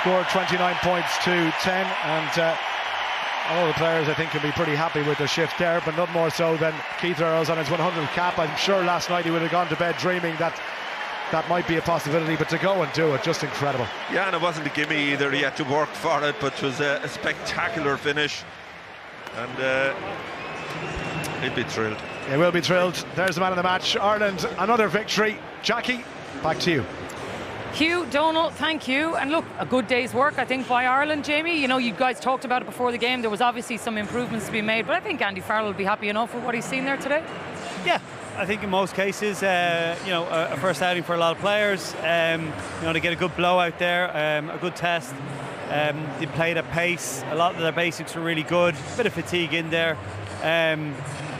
scored 29 points to 10, and all the players I think can be pretty happy with the shift there, but not more so than Keith Earls on his 100th cap. I'm sure last night he would have gone to bed dreaming that might be a possibility, but to go and do it, just incredible. Yeah, and it wasn't a gimme either. He had to work for it, but it was a spectacular finish, and he'd be thrilled. He will be thrilled. There's the man of the match. Ireland, another victory. Jackie, back to you. Hugh, Donal, thank you. And look, a good day's work, I think, by Ireland, Jamie. You know, you guys talked about it before the game. There was obviously some improvements to be made, but I think Andy Farrell will be happy enough with what he's seen there today. Yeah, I think in most cases, a first outing for a lot of players. To get a good blowout there, a good test. They played at pace. A lot of their basics were really good. A bit of fatigue in there.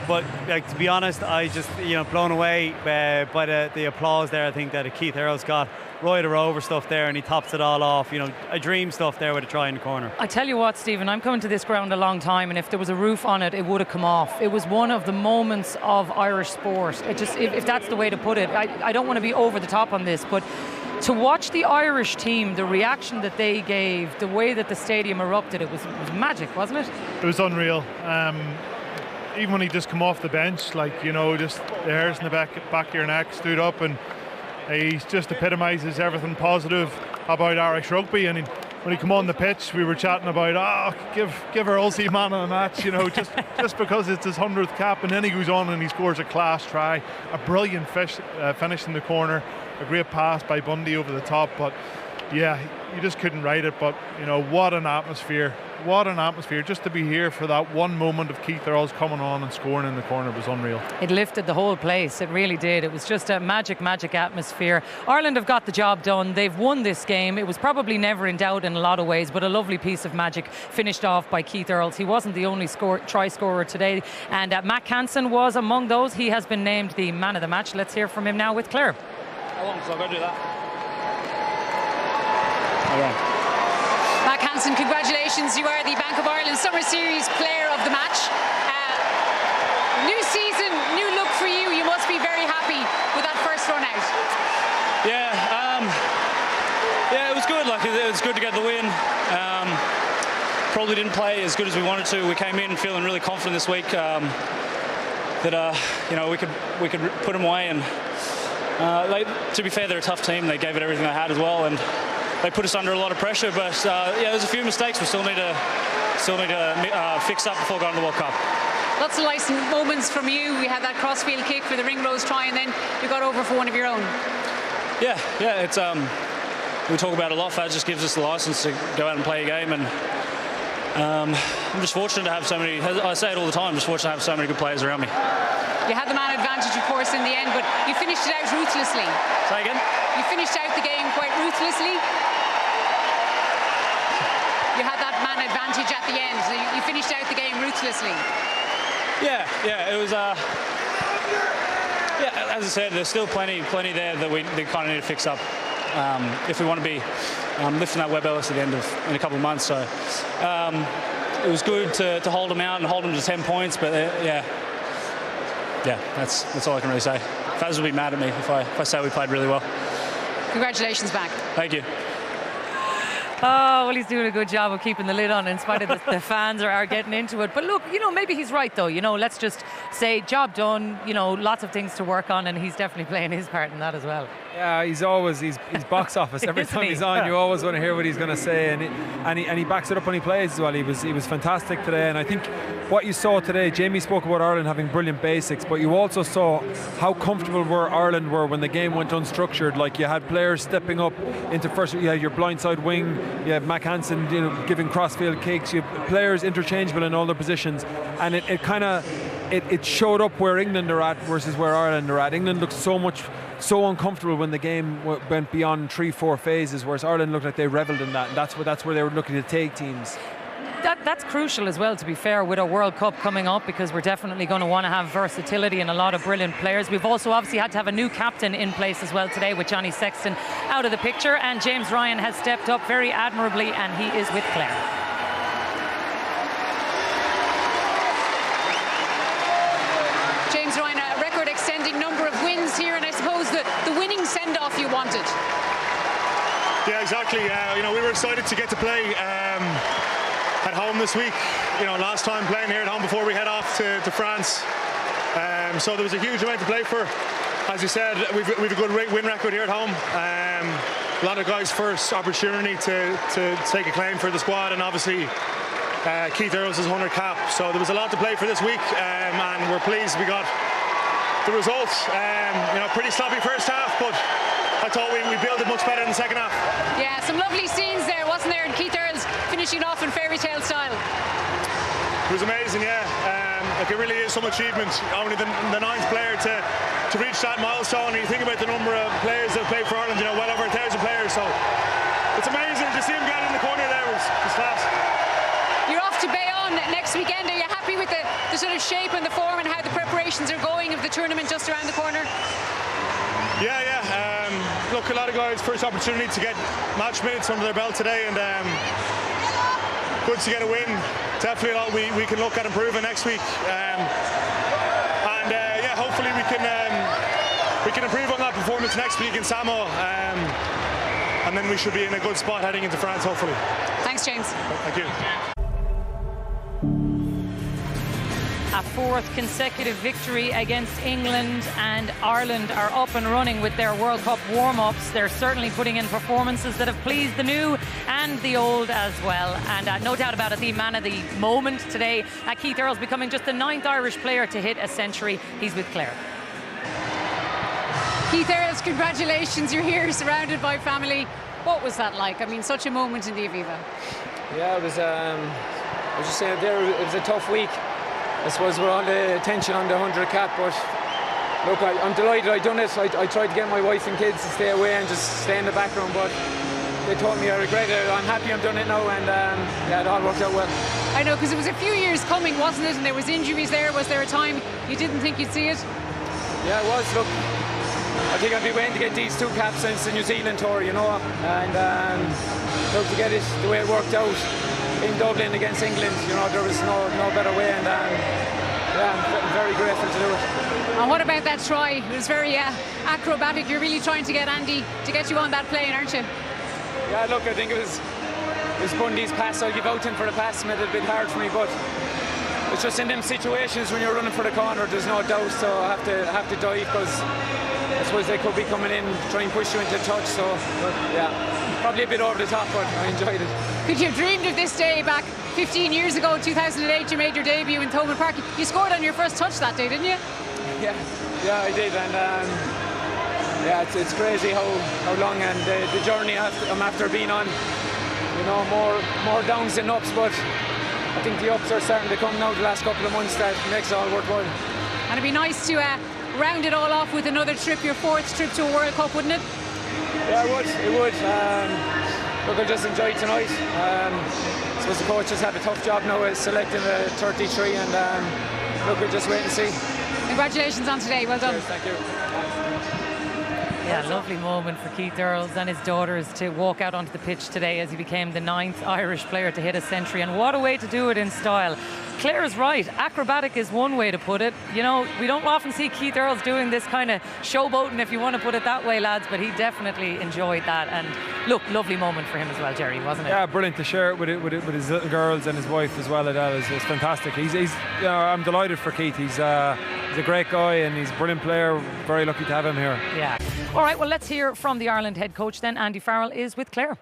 But to be honest, I just blown away by the applause there. I think that Keith Earls got Ryder over stuff there, and he tops it all off. A dream stuff there with a try in the corner. I tell you what, Stephen, I'm coming to this ground a long time, and if there was a roof on it, it would have come off. It was one of the moments of Irish sport. If that's the way to put it, I don't want to be over the top on this, but to watch the Irish team, the reaction that they gave, the way that the stadium erupted, it was magic, wasn't it? It was unreal. Even when he just come off the bench, just the hairs in the back of your neck stood up, and he just epitomises everything positive about Irish rugby. And when he come on the pitch, we were chatting about, give Earls man of the match, just because it's his 100th cap, and then he goes on and he scores a class try, a brilliant finish in the corner, a great pass by Bundy over the top. But yeah, you just couldn't write it. But what an atmosphere. What an atmosphere. Just to be here for that one moment of Keith Earls coming on and scoring in the corner was unreal. It lifted the whole place. It really did. It was just a magic atmosphere. Ireland have got the job done. They've won this game. It was probably never in doubt in a lot of ways, but a lovely piece of magic finished off by Keith Earls. He wasn't the only try scorer today, and Mack Hansen was among those. He has been named the man of the match. Let's hear from him now with Claire. How long? So I've got to do that. Mack Hansen, congratulations. You are the Bank of Ireland Summer Series Player of the Match. New season, new look for you. You must be very happy with that first run out. Yeah, it was good. It was good to get the win. Probably didn't play as good as we wanted to. We came in feeling really confident this week that we could put them away. And to be fair, they're a tough team. They gave it everything they had as well, and they put us under a lot of pressure. But there's a few mistakes we still need to fix up before going to the World Cup. Lots of nice moments from you. We had that crossfield kick for the Ringrose try, and then you got over for one of your own. Yeah. It's we talk about it a lot. Faz just gives us the license to go out and play a game, and I'm just fortunate to have so many. I say it all the time. Just fortunate to have so many good players around me. You had the man advantage, of course, in the end, but you finished it out ruthlessly. Say again? You finished out the game quite ruthlessly. You had that man advantage at the end. So you finished out the game ruthlessly. Yeah, it was. As I said, there's still plenty there that we kind of need to fix up if we want to be lifting that Webb Ellis at the end in a couple of months. So it was good to hold them out and hold them to 10 points. But that's all I can really say. Faz will be mad at me if I say we played really well. Congratulations, Mack. Thank you. Oh, well, he's doing a good job of keeping the lid on in spite of the fans are getting into it. But look, maybe he's right, though. Let's just say job done. Lots of things to work on, and he's definitely playing his part in that as well. Yeah, he's box office. Every time he's on, you always want to hear what he's going to say, and he backs it up when he plays as well. He was fantastic today, and I think what you saw today, Jamie spoke about Ireland having brilliant basics, but you also saw how comfortable Ireland were when the game went unstructured. Like, you had players stepping up into first. You had your blindside wing. You had Mack Hansen, giving crossfield kicks. You had players interchangeable in all their positions, and it showed up where England are at versus where Ireland are at. England looked so uncomfortable when the game went beyond 3-4 phases, whereas Ireland looked like they revelled in that, and that's where they were looking to take teams. That's crucial as well, to be fair, with our World Cup coming up, because we're definitely going to want to have versatility and a lot of brilliant players. We've also obviously had to have a new captain in place as well today, with Johnny Sexton out of the picture, and James Ryan has stepped up very admirably, and he is with Claire. James Ryan, a record-extending number of wins here, and I suppose the winning send-off you wanted. Yeah, exactly. You know, we were excited to get to play at home this week. You know, last time playing here at home before we head off to France. So there was a huge amount to play for. As you said, we've a good win record here at home. A lot of guys' first opportunity to take a claim for the squad, and obviously Keith Earls' 100 cap. So there was a lot to play for this week, and we're pleased we got the results. You know, pretty sloppy first half, but I thought we built it much better in the second half. Yeah, some lovely scenes there, wasn't there? And Keith Earls finishing off in fairy tale style. It was amazing, yeah. Like, it really is some achievement. Only the ninth player to reach that milestone. And you think about the number of players that played for Ireland, you know, well over 1,000 players. So it's amazing to see him get in the corner there. It was class. You're off to Bayonne next weekend. Are you happy with the sort of shape and the form and how the preparations are going of the tournament just around the corner? Yeah. Look, a lot of guys' first opportunity to get match minutes under their belt today, and good to get a win. Definitely a lot we can look at improving next week. Yeah, hopefully we can improve on that performance next week in Samoa, and then we should be in a good spot heading into France, hopefully. Thanks, James. Thank you. A fourth consecutive victory against England, and Ireland are up and running with their World Cup warm-ups. They're certainly putting in performances that have pleased the new and the old as well. And no doubt about it, the man of the moment today, Keith Earls, becoming just the 9th Irish player to hit a century. He's with Claire. Keith Earls, congratulations. You're here surrounded by family. What was that like? I mean, such a moment in the Aviva. Yeah, it was, I was just saying there, it was a tough week. I suppose we're all the attention on the 100 cap, but look, I'm delighted I done it. I tried to get my wife and kids to stay away and just stay in the background, but they told me I regret it. I'm happy I'm done it now, and yeah, it all worked out well. I know, because it was a few years coming, wasn't it? And there was injuries there. Was there a time you didn't think you'd see it? Yeah, it was. Look, I think I've been waiting to get these 2 caps since the New Zealand tour, you know, and look, to get it the way it worked out in Dublin against England, you know, there was no better way, and yeah, I'm very grateful to do it. And what about that try? It was very acrobatic. You're really trying to get Andy to get you on that plane, aren't you? Yeah, look, I think it was Bundy's pass. I give out him for the pass, made it a bit hard for me, but it's just in them situations when you're running for the corner, there's no doubt, so I have to dive, because I suppose they could be coming in, try and push you into touch, so but, yeah, probably a bit over the top, but I enjoyed it. Could you have dreamed of this day back 15 years ago in 2008? You made your debut in Thomond Park. You scored on your first touch that day, didn't you? Yeah, I did, and yeah, it's crazy how long and the journey I'm after being on. You know, more downs than ups, but I think the ups are starting to come now the last couple of months. That makes it all worthwhile. And it'd be nice to round it all off with another trip, your 4th trip to a World Cup, wouldn't it? Yeah, it would. Look, I'll just enjoy tonight. I suppose the coaches have a tough job now of selecting the 33, and look, we'll just wait and see. Congratulations on today, well done. Cheers, thank you. Yeah, lovely moment for Keith Earls and his daughters to walk out onto the pitch today as he became the 9th Irish player to hit a century, and what a way to do it in style. Claire is right, acrobatic is one way to put it. You know, we don't often see Keith Earls doing this kind of showboating, if you want to put it that way, lads, but he definitely enjoyed that. And look, lovely moment for him as well, Jerry, wasn't it? Yeah, brilliant to share it with his little girls and his wife as well. It was fantastic. He's you know, I'm delighted for Keith. He's a great guy and he's a brilliant player. Very lucky to have him here. Yeah. All right, well, let's hear from the Ireland head coach then. Andy Farrell is with Claire.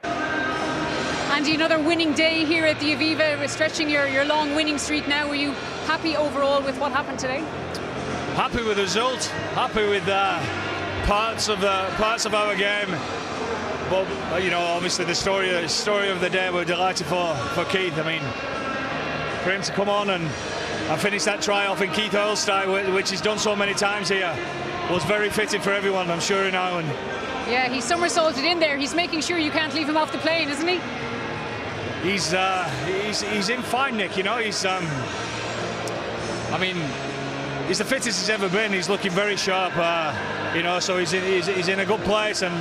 Andy, another winning day here at the Aviva. We're stretching your long winning streak now. Were you happy overall with what happened today? Happy with the result. Happy with parts of our game. But you know, obviously the story of the day, we're delighted for Keith. I mean, for him to come on and finish that try off in Keith Earls style, which he's done so many times here, was very fitting for everyone, I'm sure, in Ireland. Yeah, he somersaulted in there. He's making sure you can't leave him off the plane, isn't he? He's in fine nick, you know. He's I mean, he's the fittest he's ever been. He's looking very sharp, you know. So he's in a good place, and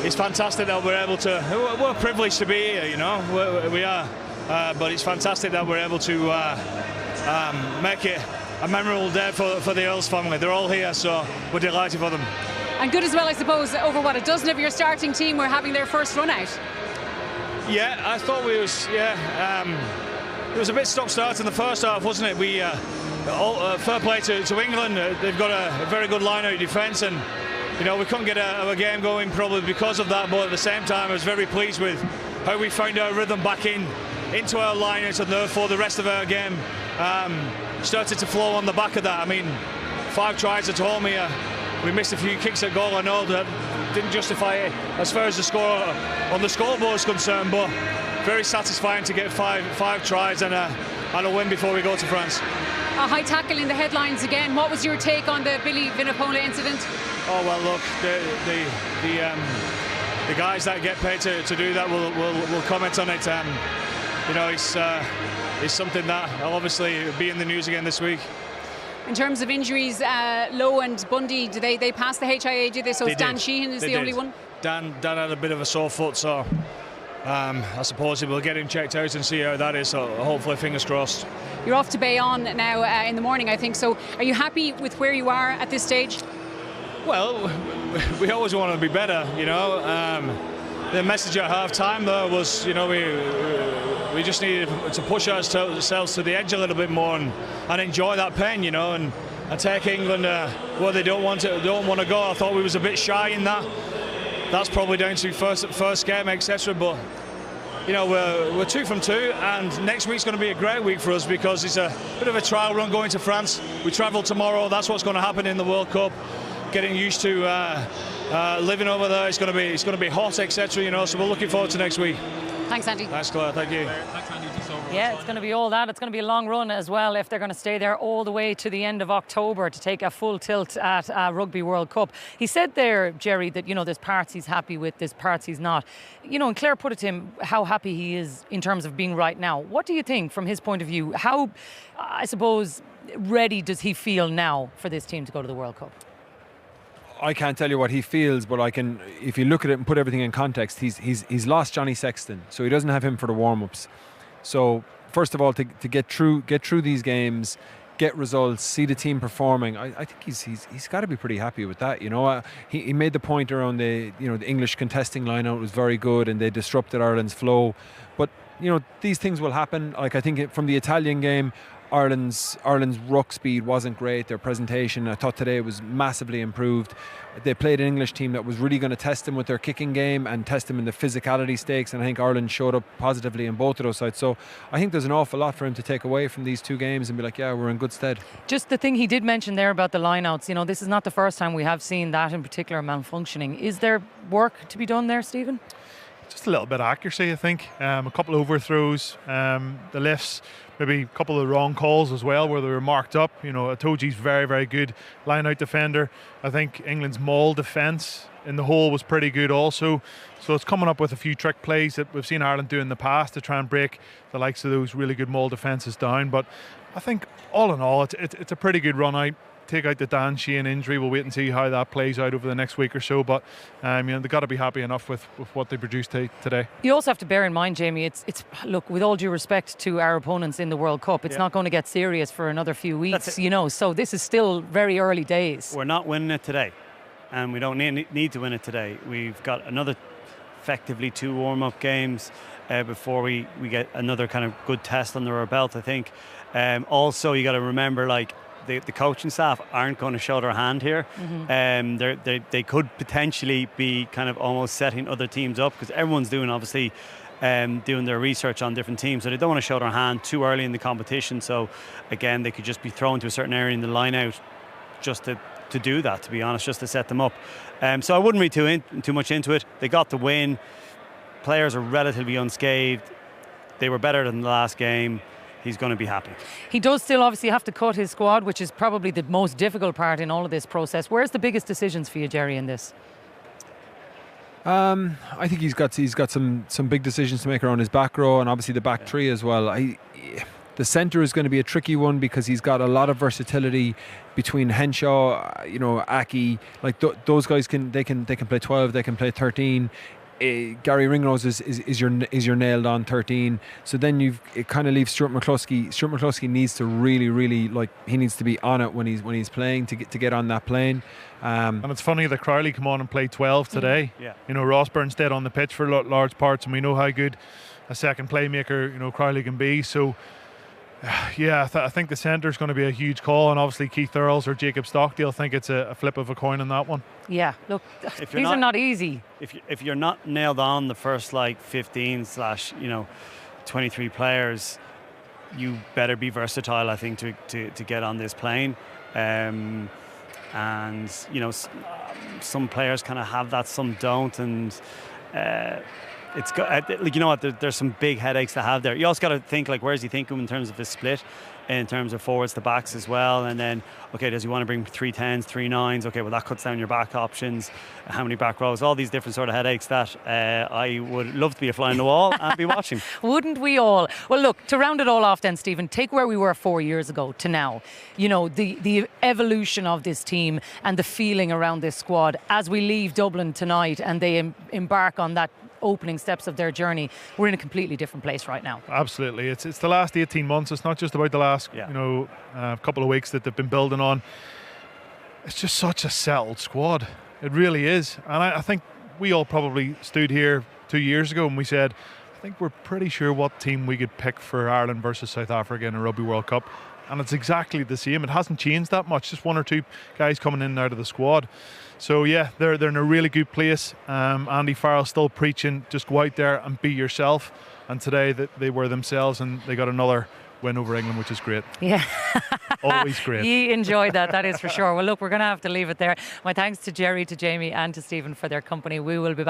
it's fantastic that we're able to. We're privileged to be here, you know. We are, but it's fantastic that we're able to make it a memorable day for the Earls family. They're all here, so we're delighted for them. And good as well, I suppose, over a dozen of your starting team were having their first run out. Yeah, I thought it was a bit stop-start in the first half, wasn't it? We fair play to England. They've got a very good line-out defence, and we couldn't get a game going probably because of that. But at the same time, I was very pleased with how we found our rhythm back into our line-out, and therefore the rest of our game started to flow on the back of that. I mean, 5 tries at home here. We missed a few kicks at goal. I know that didn't justify it as far as the score on the scoreboard is concerned, but very satisfying to get five tries and a win before we go to France. A high tackle in the headlines again. What was your take on the Billy Vunipola incident? Oh well, look, the guys that get paid to do that will comment on it. It's something that will obviously be in the news again this week. In terms of injuries, Lowe and Bundy, do they pass the HIA? Do they? So Dan Sheehan is the only one? Dan had a bit of a sore foot, so I suppose we'll get him checked out and see how that is. So hopefully, fingers crossed. You're off to Bayonne now in the morning, I think. So are you happy with where you are at this stage? Well, we always want to be better, The message at half-time though was, we just needed to push ourselves to the edge a little bit more and enjoy that pain, and take England where they don't want to go. I thought we was a bit shy in that. That's probably down to first game, etc. But we're 2 from 2, and next week's going to be a great week for us because it's a bit of a trial run going to France. We travel tomorrow. That's what's going to happen in the World Cup. Getting used to living over there. It's going to be hot, etc. So we're looking forward to next week. Thanks, Andy. Thanks, Claire. Thank you. Yeah, it's going to be all that. It's going to be a long run as well if they're going to stay there all the way to the end of October to take a full tilt at Rugby World Cup. He said there, Jerry, that, there's parts he's happy with, there's parts he's not. And Claire put it to him how happy he is in terms of being right now. What do you think from his point of view? How, I suppose, ready does he feel now for this team to go to the World Cup? I can't tell you what he feels, but I can. If you look at it and put everything in context, he's lost Johnny Sexton, so he doesn't have him for the warm-ups. So first of all, to get through these games, get results, see the team performing, I think he's got to be pretty happy with that. He made the point around the English contesting line-out was very good and they disrupted Ireland's flow, but these things will happen. Like I think from the Italian game, Ireland's ruck speed wasn't great. Their presentation, I thought today, was massively improved. They played an English team that was really going to test them with their kicking game and test them in the physicality stakes, and I think Ireland showed up positively in both of those sides. So I think there's an awful lot for him to take away from these 2 games and be like, yeah, we're in good stead. Just the thing he did mention there about the lineouts, this is not the first time we have seen that in particular malfunctioning. Is there work to be done there, Stephen? Just a little bit of accuracy, I think. A couple of overthrows, the lifts, maybe a couple of wrong calls as well where they were marked up. Atoji's very, very good line-out defender. I think England's maul defence in the whole was pretty good also. So it's coming up with a few trick plays that we've seen Ireland do in the past to try and break the likes of those really good maul defences down. But I think all in all, it's a pretty good run out. Take out the Dan Sheehan injury. We'll wait and see how that plays out over the next week or so. But they've got to be happy enough with what they produced today. You also have to bear in mind, Jamie, it's look, with all due respect to our opponents in the World Cup, it's not going to get serious for another few weeks. So this is still very early days. We're not winning it today, and we don't need to win it today. We've got another effectively 2 warm-up games before we get another kind of good test under our belt, I think. Also, you got to remember, the coaching staff aren't going to show their hand here. They could potentially be kind of almost setting other teams up because everyone's doing their research on different teams, so they don't want to show their hand too early in the competition. So again, they could just be thrown to a certain area in the line out just to do that, to be honest, just to set them up. So I wouldn't read too much into it. They got the win. Players are relatively unscathed. They were better than the last game. He's going to be happy. He does still obviously have to cut his squad, which is probably the most difficult part in all of this process. Where's the biggest decisions for you, Jerry, in this? I think he's got some big decisions to make around his back row and obviously the back 3 as well. The centre is going to be a tricky one because he's got a lot of versatility between Henshaw, Aki. Those guys can play 12, they can play 13. Gary Ringrose is your nailed on 13. So then it kind of leaves Stuart McCluskey. Stuart McCluskey needs to really he needs to be on it when he's playing to get on that plane. And it's funny that Crowley come on and played 12 today. Yeah. You know, Rossburn stayed on the pitch for large parts, and we know how good a second playmaker, you know, Crowley can be. So yeah, I think the centre is going to be a huge call, and obviously Keith Earls or Jacob Stockdale think it's a flip of a coin on that one. Yeah, look, these are not easy. If you're not nailed on the first 15/23 players, you better be versatile, I think, to get on this plane. And you know, some players kind of have that, some don't, and it's got, you know what, there's some big headaches to have there. You also got to think, where's he thinking in terms of his split, in terms of forwards to backs as well, and then okay, does he want to bring 3 10s, 3 9s? Okay, well, that cuts down your back options, how many back rows, all these different sort of headaches that I would love to be a fly on the wall and be watching. Wouldn't we all? Well, look, to round it all off then, Stephen, take where we were 4 years ago to now. You know, the evolution of this team and the feeling around this squad as we leave Dublin tonight and they embark on that opening steps of their journey. We're in a completely different place right now. Absolutely. It's the last 18 months. It's not just about the last couple of weeks that they've been building on. It's just such a settled squad. It really is. And I think we all probably stood here 2 years ago and we said, I think we're pretty sure what team we could pick for Ireland versus South Africa in a Rugby World Cup. And it's exactly the same. It hasn't changed that much. Just 1 or 2 guys coming in and out of the squad. So yeah, they're in a really good place. Andy Farrell still preaching, just go out there and be yourself. And today they were themselves and they got another win over England, which is great. Yeah. Always great. You enjoyed that is for sure. Well, look, we're going to have to leave it there. My thanks to Jerry, to Jamie and to Stephen for their company. We will be back